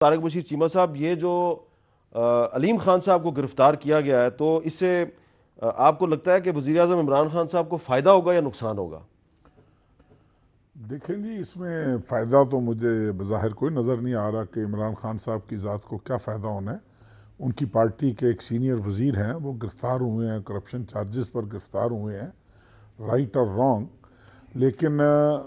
तारिक बशीर चीमा साहब, ये जो अलीम खान साहब को गिरफ्तार किया गया है, तो इससे आपको लगता है कि वज़ीर आज़म इमरान खान साहब को फ़ायदा होगा या नुकसान होगा? देखें जी, इसमें फ़ायदा तो मुझे बज़ाहिर कोई नज़र नहीं आ रहा कि इमरान खान साहब की ज़ात को क्या फ़ायदा होना है। उनकी पार्टी के एक सीनियर वज़ीर हैं, वो गिरफ़्तार हुए हैं, करप्शन चार्जेस पर गिरफ़्तार हुए हैं, राइट और रॉन्ग। लेकिन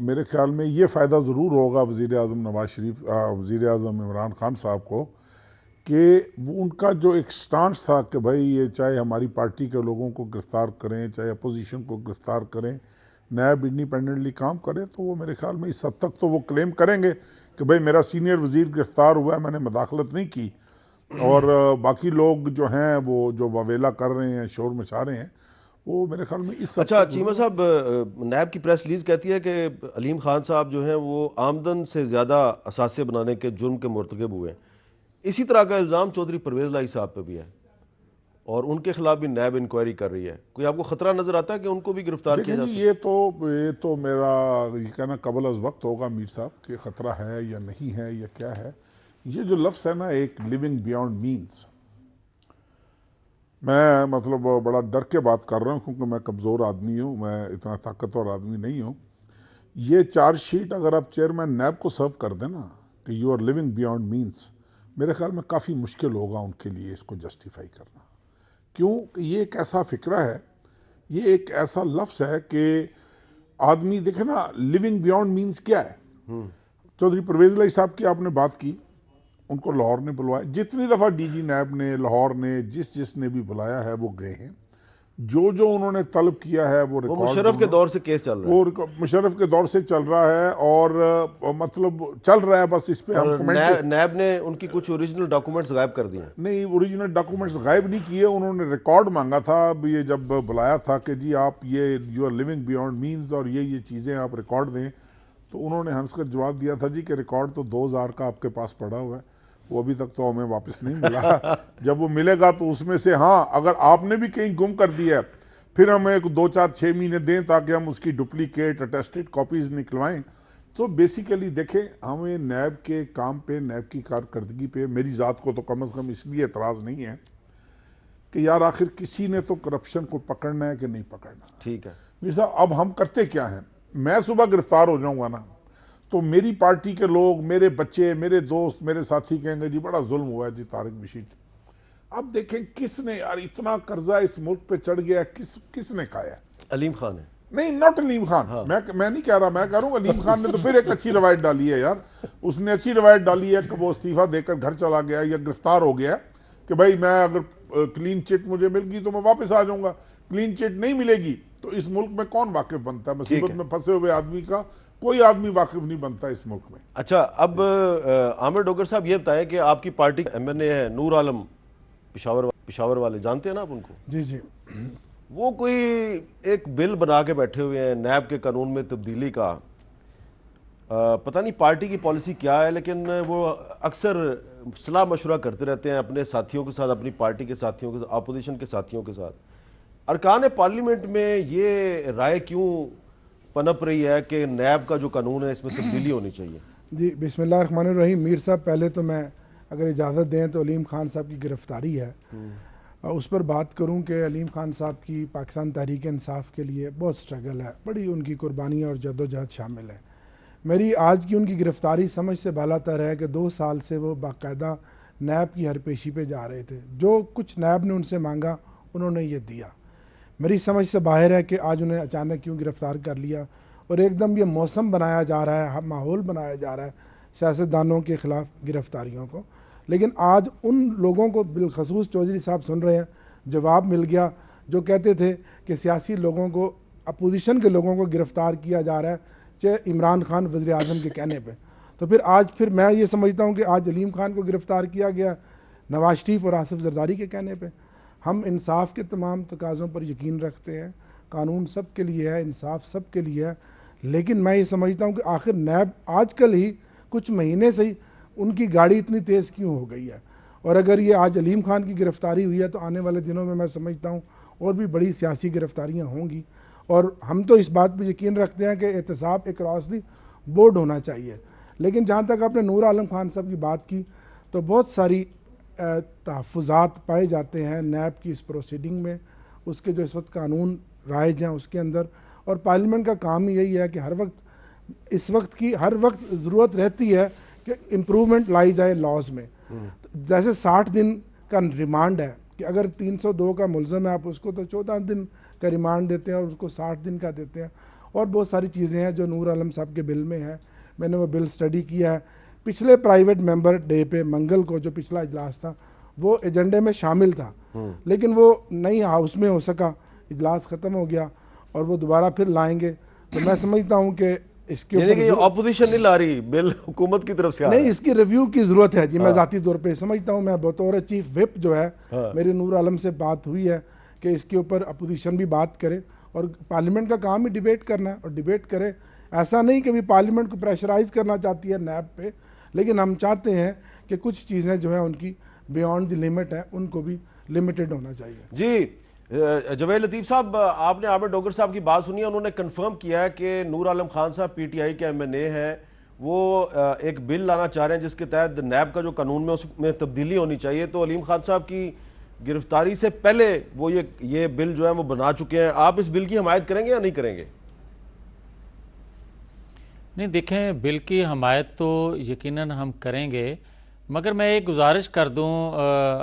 मेरे ख्याल में ये फ़ायदा ज़रूर होगा वज़ीर आज़म नवाज़ शरीफ, वज़ीर आज़म इमरान खान साहब को, कि वो उनका जो एक स्टांस था कि भाई ये चाहे हमारी पार्टी के लोगों को गिरफ़्तार करें, चाहे अपोजिशन को गिरफ़्तार करें, नैब इंडिपेंडेंटली काम करे, तो वो मेरे ख्याल में इस हद तक तो वो क्लेम करेंगे कि भाई मेरा सीनियर वज़ीर गिरफ़्तार हुआ है, मैंने मदाखलत नहीं की, और बाकी लोग जो हैं वो जो वावेला कर रहे हैं, शोर मचा रहे हैं, वो मेरे ख्याल में इस हद अच्छा तक चीमा साहब, नैब की प्रेस रिलीज़ कहती है कि अलीम खान साहब जो हैं वो आमदन से ज़्यादा असासे बनाने के जुर्म के मुर्तकब हुए हैं। इसी तरह का इल्ज़ाम चौधरी परवेज़ लाई साहब पे भी है और उनके खिलाफ भी नैब इंक्वायरी कर रही है। कोई आपको ख़तरा नज़र आता है कि उनको भी गिरफ्तार किया देखें जा जी, सकता ये तो मेरा ये कहना कबल अज़ वक्त होगा मीर साहब कि ख़तरा है या नहीं है या क्या है। ये जो लफ्ज़ है ना, एक लिविंग बियॉन्ड मीन्स, मैं मतलब बड़ा डर के बात कर रहा हूँ क्योंकि मैं कमज़ोर आदमी हूँ, मैं इतना ताकतवर आदमी नहीं हूँ। ये चार्जशीट अगर आप चेयरमैन नैब को सर्व कर दें ना कि you are living beyond means, मेरे ख्याल में काफ़ी मुश्किल होगा उनके लिए इसको जस्टिफाई करना। क्यों कि ये एक ऐसा फ़िक्रा है, ये एक ऐसा लफ्ज़ है कि आदमी देखे ना, लिविंग बियॉन्ड मीन्स क्या है। चौधरी परवेज़ लाई साहब की आपने बात की, उनको लाहौर ने बुलवाया, जितनी दफ़ा डीजी नैब ने, लाहौर ने, जिसने भी बुलाया है वो गए हैं। जो जो उन्होंने तलब किया है वो वो रिकॉर्ड, मुशर्रफ के दौर से केस चल रहा है वो मुशर्रफ के दौर से चल रहा है, और मतलब चल रहा है, बस इस पे हम और कमेंट नैब ने उनकी कुछ ओरिजिनल डॉक्यूमेंट्स गायब कर दिए हैं। नहीं, ओरिजिनल डॉक्यूमेंट्स गायब नहीं किए, उन्होंने रिकॉर्ड मांगा था। अब ये जब बुलाया था कि जी आप ये you are living beyond means और ये चीज़ें आप रिकॉर्ड दें, तो उन्होंने हंसकर जवाब दिया था जी कि रिकॉर्ड तो 2000 का आपके पास पड़ा हुआ है, वो अभी तक तो हमें वापस नहीं मिला। जब वो मिलेगा तो उसमें से, हाँ, अगर आपने भी कहीं गुम कर दिया है फिर हमें एक 2 4 6 महीने दें ताकि हम उसकी डुप्लीकेट अटेस्टेड कॉपीज़ निकलवाएं। तो बेसिकली देखें, हमें नैब के काम पे, नैब की कारकर्दगी पे मेरी ज़ात को तो कम से कम इसलिए एतराज़ नहीं है कि यार आखिर किसी ने तो करप्शन को पकड़ना है कि नहीं पकड़ना। ठीक है मीर साहब, अब हम करते क्या हैं, मैं सुबह गिरफ्तार हो जाऊंगा ना तो मेरी पार्टी के लोग, मेरे बच्चे, मेरे दोस्त, मेरे साथी कहेंगे जी बड़ा जुल्म हुआ है जी तारिक बशीर। अब देखें किसने यार इतना कर्जा इस मुल्क पे चढ़ गया, किसने खाया? अलीम खान है। नहीं, नॉट अलीम खान। हाँ मैं नहीं कह रहा, मैं कह रहा हूँ अलीम खान ने तो फिर एक अच्छी रवायत डाली है यार। उसने अच्छी रवायत डाली है कि वो इस्तीफा देकर घर चला गया या गिरफ्तार हो गया कि भाई मैं अगर क्लीन चिट मुझे मिल गई तो मैं वापस आ जाऊंगा, क्लीन चिट नहीं मिलेगी तो इस मुल्क में कौन वाकिफ बनता है? ठीक मुसीबत है। में फंसे हुए आदमी का कोई आदमी वाकिफ नहीं बनता इस मुल्क में। अच्छा, अब आमिर डोगर साहब ये बताएं कि आपकी पार्टी MNA है नूर आलम, पिशावर वाले, जानते हैं ना आप उनको? जी जी। वो कोई एक बिल बना के बैठे हुए हैं नैब के कानून में तब्दीली का। पता नहीं पार्टी की पॉलिसी क्या है, लेकिन वो अक्सर सलाह मशवरा करते रहते हैं अपने साथियों के साथ, अपनी पार्टी के साथियों के साथ, अपोजिशन के साथियों के साथ। अरकान पार्लियामेंट में ये राय क्यों पनप रही है कि नैब का जो कानून है इसमें तब्दीली होनी चाहिए? जी बिस्मिल्लाहिर्रहमानिर्रहीम। मीर साहब, पहले तो मैं अगर इजाज़त दें तो अलीम खान साहब की गिरफ़्तारी है, उस पर बात करूं कि अलीम खान साहब की पाकिस्तान तहरीक इंसाफ के लिए बहुत स्ट्रगल है, बड़ी उनकी कुर्बानियाँ और जद्दोजहद शामिल है। मेरी आज की उनकी गिरफ़्तारी समझ से बालातर है कि 2 साल से वो बाकायदा नैब की हरपेशी पे जा रहे थे। जो कुछ नैब ने उनसे मांगा उन्होंने ये दिया। मेरी समझ से बाहर है कि आज उन्हें अचानक क्यों गिरफ़्तार कर लिया और एकदम ये मौसम बनाया जा रहा है, माहौल बनाया जा रहा है सियासतदानों के ख़िलाफ़ गिरफ़्तारियों को। लेकिन आज उन लोगों को बिलखसूस चौधरी साहब सुन रहे हैं, जवाब मिल गया जो कहते थे कि सियासी लोगों को, अपोजिशन के लोगों को गिरफ़्तार किया जा रहा है चाहे इमरान खान वज़ीर आज़म के कहने पे। तो फिर मैं ये समझता हूँ कि आज अलीम खान को गिरफ़्तार किया गया नवाज शरीफ और आसिफ जरदारी के कहने पे। हम इंसाफ के तमाम तकाज़ों पर यकीन रखते हैं, कानून सब के लिए है, इंसाफ सब के लिए है। लेकिन मैं ये समझता हूँ कि आखिर नैब आजकल ही कुछ महीने से ही उनकी गाड़ी इतनी तेज़ क्यों हो गई है। और अगर ये आज अलीम खान की गिरफ़्तारी हुई है तो आने वाले दिनों में मैं समझता हूँ और भी बड़ी सियासी गिरफ़्तारियाँ होंगी। और हम तो इस बात पर यकीन रखते हैं कि एहतसाब अक्रॉस दी बोर्ड होना चाहिए। लेकिन जहाँ तक आपने नूर आलम खान साहब की बात की, तो बहुत सारी तहफ़्फ़ुज़ात पाए जाते हैं नैब की इस प्रोसीडिंग में, उसके जो इस वक्त कानून राइज हैं उसके अंदर। और पार्लियामेंट का काम ही यही है कि हर वक्त इस वक्त की हर वक्त ज़रूरत रहती है कि इम्प्रूवमेंट लाई जाए लॉज में। जैसे 60 दिन का रिमांड है कि अगर 302 का मुलज़म है आप उसको तो 14 दिन का रिमांड देते हैं और उसको 60 दिन का देते हैं। और बहुत सारी चीज़ें हैं जो नूर आलम साहब के बिल में है, मैंने वो बिल स्टडी किया है। पिछले प्राइवेट मेंबर डे पे मंगल को जो पिछला इजलास था वो एजेंडे में शामिल था, लेकिन वो नहीं हाउस में हो सका, इजलास ख़त्म हो गया और वो दोबारा फिर लाएंगे। तो मैं समझता हूँ कि इसके ऊपर ऑपोजिशन नहीं ला रही, बिल हुकूमत की तरफ से नहीं, इसकी रिव्यू की ज़रूरत है जी। मैं ज़ाती तौर पे समझता हूँ, मैं बतौर चीफ विप जो है मेरी नूर आलम से बात हुई है कि इसके ऊपर अपोजिशन भी बात करे और पार्लियामेंट का काम ही डिबेट करना है और डिबेट करे। ऐसा नहीं कि भी पार्लियामेंट को प्रेशराइज करना चाहती है नैब पे, लेकिन हम चाहते हैं कि कुछ चीज़ें जो है उनकी बियॉन्ड द लिमिट है, उनको भी लिमिटेड होना चाहिए। जी जवेद लतीफ़ साहब, आपने आमिर डोगर साहब की बात सुनी है, उन्होंने कंफर्म किया है कि नूर आलम खान साहब पीटीआई के एमएनए हैं, वो एक बिल लाना चाह रहे हैं जिसके तहत नैब का जो कानून में उसमें तब्दीली होनी चाहिए। तो अलीम खान साहब की गिरफ्तारी से पहले वो ये बिल जो है वो बना चुके हैं। आप इस बिल की हमायत करेंगे या नहीं करेंगे? नहीं, देखें, बिल की हमायत तो यकीनन हम करेंगे, मगर मैं एक गुजारिश कर दूं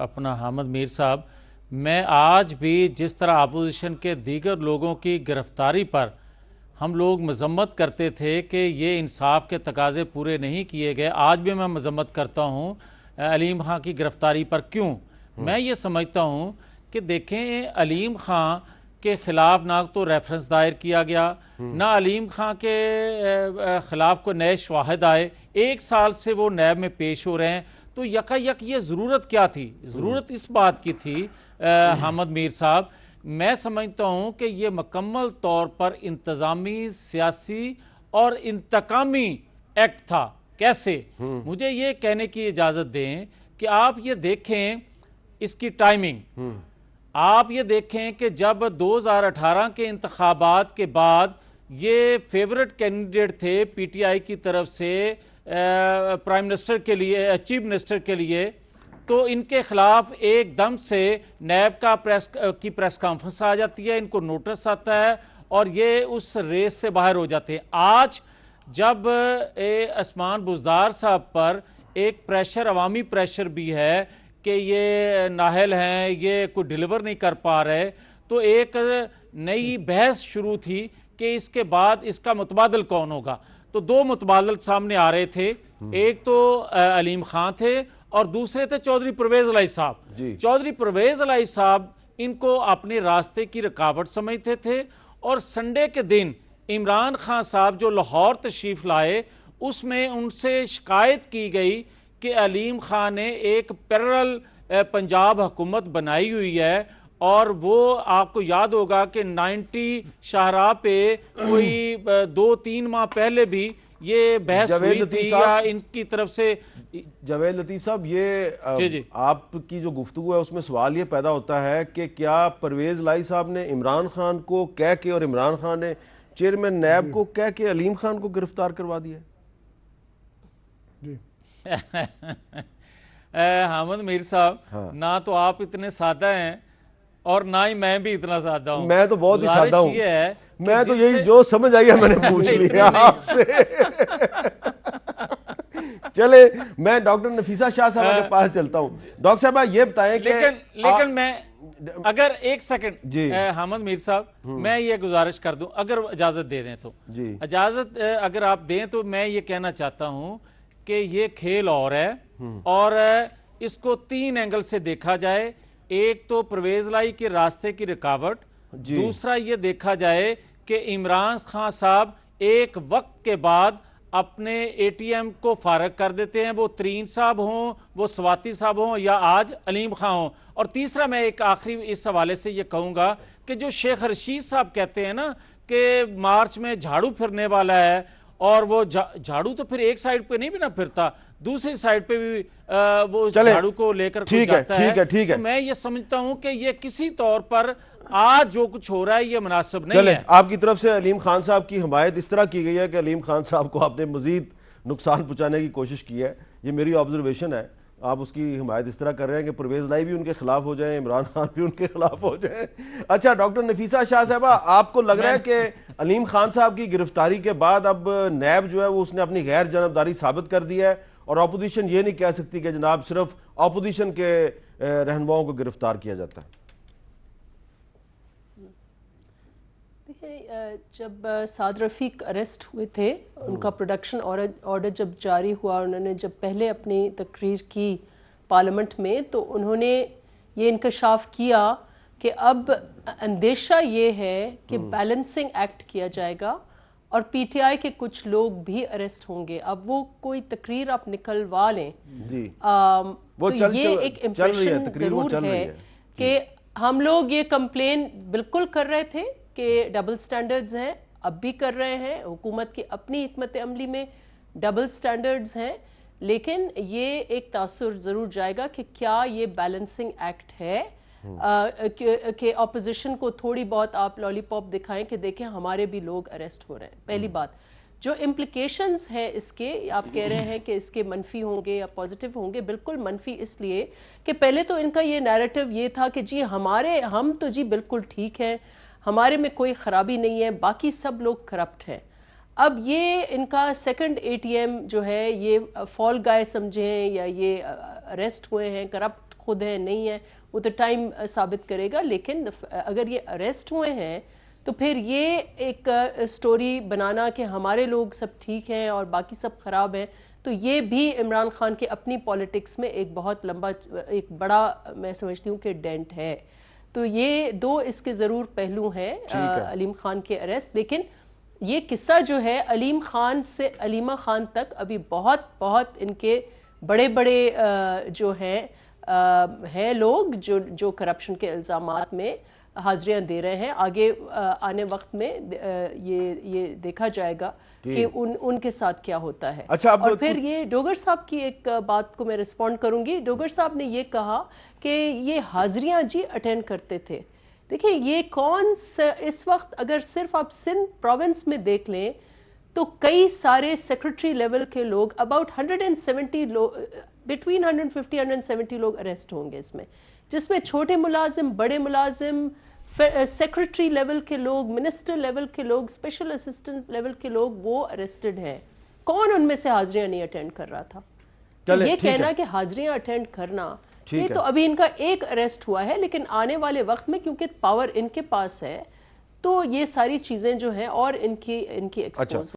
अपना हामिद मीर साहब, मैं आज भी जिस तरह अपोजिशन के दीगर लोगों की गिरफ्तारी पर हम लोग मजम्मत करते थे कि ये इंसाफ के तकाजे पूरे नहीं किए गए, आज भी मैं मजम्मत करता हूँ अलीम खां की गिरफ्तारी पर। क्यों? मैं ये समझता हूँ कि देखें, अलीम खां के ख़िलाफ़ ना तो रेफरेंस दायर किया गया, ना अलीम खां के ख़िलाफ़ को नए शवाहिद आए। 1 साल से वो नैब में पेश हो रहे हैं, तो यकायक ये ज़रूरत क्या थी? ज़रूरत इस बात की थी हामिद मीर साहब, मैं समझता हूँ कि ये मुकम्मल तौर पर इंतज़ामी, सियासी और इंतकामी एक्ट था। कैसे? मुझे ये कहने की इजाज़त दें कि आप ये देखें इसकी टाइमिंग, आप ये देखें कि जब 2018 के इंतखाबात के बाद ये फेवरेट कैंडिडेट थे पीटीआई की तरफ से प्राइम मिनिस्टर के लिए, चीफ मिनिस्टर के लिए, तो इनके खिलाफ एकदम से नैब का प्रेस कॉन्फ्रेंस आ जाती है, इनको नोटिस आता है और ये उस रेस से बाहर हो जाते हैं। आज जब उस्मान बुज़दार साहब पर एक प्रेशर, अवामी प्रेशर भी है कि ये नाहल हैं, ये कोई डिलीवर नहीं कर पा रहे, तो एक नई बहस शुरू थी कि इसके बाद इसका मुतबादल कौन होगा। तो 2 मुतबादल सामने आ रहे थे, एक तो अलीम खां थे और दूसरे थे चौधरी परवेज़ इलाही साहब। चौधरी परवेज़ इलाही साहब इनको अपने रास्ते की रुकावट समझते थे और संडे के दिन इमरान खान साहब जो लाहौर तशरीफ़ लाए, उसमें उनसे शिकायत की गई कि अलीम खान ने एक पैरेलल पंजाब हुकूमत बनाई हुई है। और वो आपको याद होगा कि 90 शाहराह पे कोई 2-3 माह पहले भी ये बहस हुई थी या इनकी तरफ से। जवेद लतीफ़ साहब, ये आपकी जो गुफ्तगू है उसमें सवाल ये पैदा होता है कि क्या परवेज़ इलाही साहब ने इमरान खान को कह के और इमरान खान ने चेयरमैन नैब को कह के अलीम खान को गिरफ्तार करवा दिया? हामिद मीर साहब, ना तो आप इतने सादा हैं और ना ही मैं भी इतना सादा हूं। मैं तो बहुत ही सादा हूं। ये है मैं तो यही जो समझ आई है मैंने पूछ लिया आपसे। चले, मैं डॉक्टर नफीसा शाह साहब के पास चलता हूं। डॉक्टर साहब ये बताएं कि लेकिन मैं अगर 1 सेकंड हामिद मीर साहब, मैं ये गुजारिश कर दूं, अगर इजाजत दे दें तो इजाजत अगर आप दें तो मैं ये कहना चाहता हूं कि ये खेल और इसको 3 एंगल से देखा जाए। एक तो परवेज़ इलाही के रास्ते की रुकावट, दूसरा ये देखा जाए कि इमरान खान साहब एक वक्त के बाद अपने एटीएम को फारग कर देते हैं, वो तरीन साहब हों, वो स्वाति साहब हों या आज अलीम खां हों। और तीसरा मैं एक आखिरी इस हवाले से ये कहूँगा कि जो शेख रशीद साहब कहते हैं ना कि मार्च में झाड़ू फिरने वाला है, और वो झाड़ू तो फिर एक साइड पे नहीं भी ना फिरता, दूसरी साइड पे भी वो झाड़ू को लेकर जाता है। तो मैं ये समझता हूं कि ये किसी तौर पर आज जो कुछ हो रहा है ये मुनासिब नहीं है। आपकी तरफ से अलीम खान साहब की हिमायत इस तरह की गई है कि अलीम खान साहब को आपने मजीद नुकसान पहुंचाने की कोशिश की है, ये मेरी ऑब्जर्वेशन है। आप उसकी हिमायत इस तरह कर रहे हैं कि परवेज़ लाई भी उनके खिलाफ हो जाए, इमरान खान भी उनके खिलाफ हो जाए। अच्छा डॉक्टर नफीसा शाह साहबा, आपको लग रहा है कि अलीम खान साहब की गिरफ्तारी के बाद अब नैब जो है वो उसने अपनी गैर जानबदारी साबित कर दी है और अपोजिशन ये नहीं कह सकती कि जनाब सिर्फ अपोजिशन के रहनुमाओं को गिरफ्तार किया जाता है? देखिए, जब साद रफ़ीक अरेस्ट हुए थे, उनका प्रोडक्शन ऑर्डर जब जारी हुआ, उन्होंने जब पहले अपनी तकरीर की पार्लियामेंट में, तो उन्होंने ये इंकशाफ किया कि अब अंदेशा ये है कि बैलेंसिंग एक्ट किया जाएगा और पीटीआई के कुछ लोग भी अरेस्ट होंगे। अब वो कोई तकरीर आप निकलवा लें जी, वो तो ये एक इम्प्रेशन ज़रूर है कि हम लोग ये कंप्लेन बिल्कुल कर रहे थे कि डबल स्टैंडर्ड्स हैं, अब भी कर रहे हैं, हुकूमत की अपनी हिकमत अमली में डबल स्टैंडर्ड्स हैं, लेकिन ये एक तासुर ज़रूर जाएगा कि क्या ये बैलेंसिंग एक्ट है कि ऑपोजिशन को थोड़ी बहुत आप लॉलीपॉप दिखाएं कि देखें हमारे भी लोग अरेस्ट हो रहे हैं। पहली बात, जो इम्प्लिकेशंस हैं इसके, आप कह रहे हैं कि इसके मनफी होंगे या पॉजिटिव होंगे, बिल्कुल मनफी इसलिए कि पहले तो इनका ये नैरेटिव ये था कि जी हम तो जी बिल्कुल ठीक हैं, हमारे में कोई ख़राबी नहीं है, बाकी सब लोग करप्ट हैं। अब ये इनका सेकंड एटीएम जो है ये फॉल गाय समझें या ये अरेस्ट हुए हैं, करप्ट खुद हैं नहीं है, वो तो टाइम साबित करेगा, लेकिन अगर ये अरेस्ट हुए हैं तो फिर ये एक स्टोरी बनाना कि हमारे लोग सब ठीक हैं और बाकी सब ख़राब हैं, तो ये भी इमरान खान के अपनी पॉलिटिक्स में एक बहुत लंबा, एक बड़ा, मैं समझती हूँ कि डेंट है। तो ये दो इसके ज़रूर पहलू हैं अलीम खान के अरेस्ट। लेकिन ये किस्सा जो है अलीम खान से अलीमा खान तक अभी बहुत बहुत इनके बड़े बड़े जो हैं लोग जो करप्शन के इल्ज़ामात में हाजिरियां दे रहे हैं। आगे आने वक्त में ये देखा जाएगा कि उनके साथ क्या होता है। अच्छा, और फिर ये डोगर साहब की एक बात को मैं रिस्पॉन्ड करूंगी। डोगर साहब ने ये कहा कि ये हाजिरियां जी अटेंड करते थे। देखिए, ये इस वक्त अगर सिर्फ आप सिंध प्रोविंस में देख लें तो कई सारे सेक्रेटरी लेवल के लोग, अबाउट 170 लोग, बिटवीन 150-170 लोग अरेस्ट होंगे इसमें, जिसमें छोटे मुलाजिम, बड़े मुलाजिम, सेक्रेटरी लेवल के लोग, मिनिस्टर लेवल के लोग, स्पेशल असिस्टेंट लेवल के लोग, वो अरेस्टेड हैं। कौन उनमें से हाजिरियां नहीं अटेंड कर रहा था? तो ये कहना कि हाजिरियां अटेंड करना, ये तो अभी इनका एक अरेस्ट हुआ है, लेकिन आने वाले वक्त में क्योंकि पावर इनके पास है तो ये सारी चीजें जो हैं और इनकी एक्सपोज